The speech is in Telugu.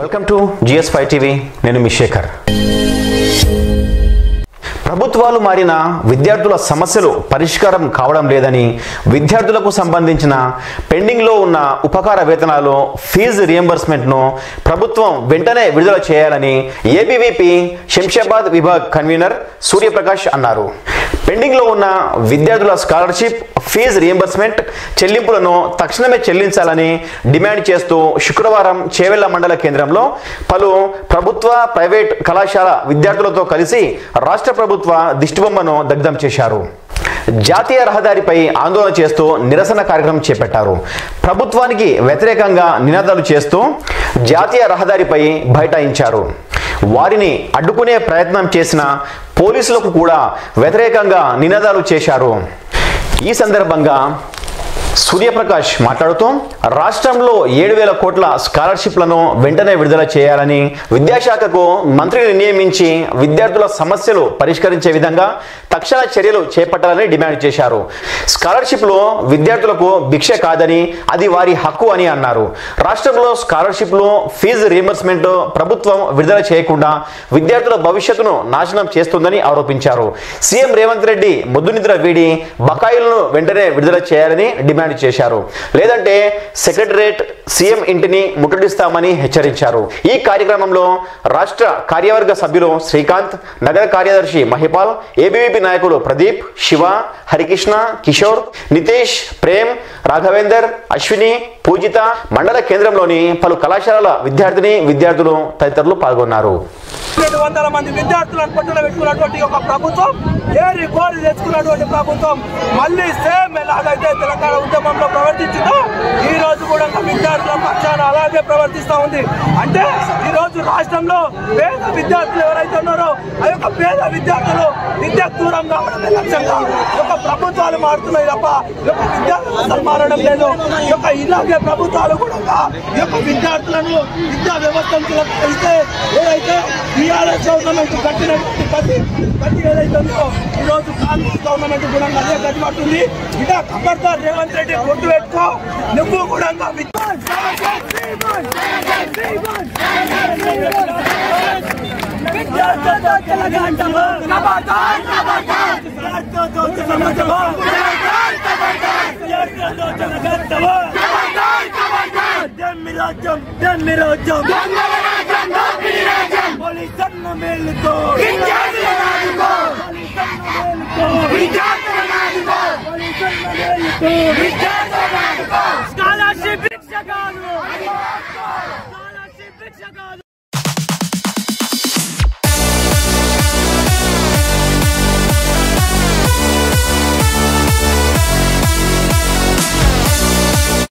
Welcome to GS5 TV. నేను మీ శేఖర్. ప్రభుత్వాలు మారిన విద్యార్థుల సమస్యలు పరిష్కారం కావడం లేదని, విద్యార్థులకు సంబంధించిన పెండింగ్లో ఉన్న ఉపకార వేతనాలు ఫీజు రియంబర్స్మెంట్ను ప్రభుత్వం వెంటనే విడుదల చేయాలని ఏబీవీపీ శంషాబాద్ విభాగ్ కన్వీనర్ సూర్యప్రకాష్ అన్నారు. పెండింగ్లో ఉన్న విద్యార్థుల స్కాలర్షిప్, ఫీజు రియంబర్స్మెంట్ చెల్లింపులను తక్షణమే చెల్లించాలని డిమాండ్ చేస్తూ శుక్రవారం చేవెళ్ల మండల కేంద్రంలో పలు ప్రభుత్వ, ప్రైవేట్ కళాశాల విద్యార్థులతో కలిసి రాష్ట్ర ప్రభుత్వ దిష్టిబొమ్మను దగ్ధం చేశారు. జాతీయ రహదారిపై ఆందోళన చేస్తూ నిరసన కార్యక్రమం చేపట్టారు. ప్రభుత్వానికి వ్యతిరేకంగా నినాదాలు చేస్తూ జాతీయ రహదారిపై బైఠాయించారు. వారిని అడ్డుకునే ప్రయత్నం చేసిన పోలీసులకు కూడా వ్యతిరేకంగా నినాదాలు చేశారు. ఈ సందర్భంగా సూర్యప్రకాష్ మాట్లాడుతూ రాష్ట్రంలో 7,000 కోట్ల స్కాలర్షిప్లను వెంటనే విడుదల చేయాలని, విద్యాశాఖకు మంత్రిని నియమించి విద్యార్థుల సమస్యలు పరిష్కరించే విధంగా తక్షణ చర్యలు చేపట్టాలని డిమాండ్ చేశారు. స్కాలర్షిప్లు విద్యార్థులకు భిక్ష కాదని, అది వారి హక్కు అని అన్నారు. రాష్ట్రంలో స్కాలర్షిప్లు, ఫీజు రియంబర్స్మెంట్ ప్రభుత్వం విడుదల చేయకుండా విద్యార్థుల భవిష్యత్తును నాశనం చేస్తుందని ఆరోపించారు. సీఎం రేవంత్ రెడ్డి మొద్దునిద్ర వీడి బకాయిలను వెంటనే విడుదల చేయాలని డిమాండ్ చేశారు. లేదంటే సెక్రటరేట్, సీఎం ఇంటిని ముట్టడిస్తామని హెచ్చరించారు. ఈ కార్యక్రమంలో రాష్ట్ర కార్యవర్గ సభ్యులు శ్రీకాంత్, నగర కార్యదర్శి మహిపాల్, ఏబీవీపీ నాయకులు ప్రదీప్, శివ, హరికృష్ణ, కిషోర్, నితేష్, ప్రేమ్, రాఘవేందర్, అశ్విని, పూజిత, మండల కేంద్రంలోని పలు కళాశాలల విద్యార్థులు తదితరులు పాల్గొన్నారు. 200 మంది విద్యార్థులను పట్టున పెట్టుకున్నటువంటి ఒక ప్రభుత్వం, ఏరి కోరి తెచ్చుకున్నటువంటి ప్రభుత్వం మళ్ళీ సేమ్ ఎలాగైతే తెలంగాణ ఉద్యమంలో ప్రవర్తించిందో ఈ రోజు కూడా విద్యార్థుల పక్షాన అలాగే ప్రవర్తిస్తూ ఉంది. అంటే ఈ రోజు రాష్ట్రంలో పేద విద్యార్థులు ఎవరైతే ఉన్నారో ఆ యొక్క పేద విద్యార్థులు విద్యకు దూరం కావడమే లక్ష్యంగా ఒక ప్రభుత్వాలు మారుతున్నాయి తప్ప విద్యార్థులు అసలు మారడం లేదు. ఇలాగే ప్రభుత్వాలు కూడా ఈ యొక్క విద్యార్థులను విద్యా వ్యవస్థను అయితే ఏదైతే టీఆర్ఎస్ గవర్నమెంట్ కట్టినటువంటి గట్టి ఏదైతే ఉందో ఈరోజు కాంగ్రెస్ గవర్నమెంట్ కూడా అదే గట్టి పడుతుంది. ఇదా ఖబర్దార్ రేవంత్ రెడ్డి గుర్తు పెట్టుకో, నువ్వు కూడా పోలీసన్న మేలుతో విద్యార్థుల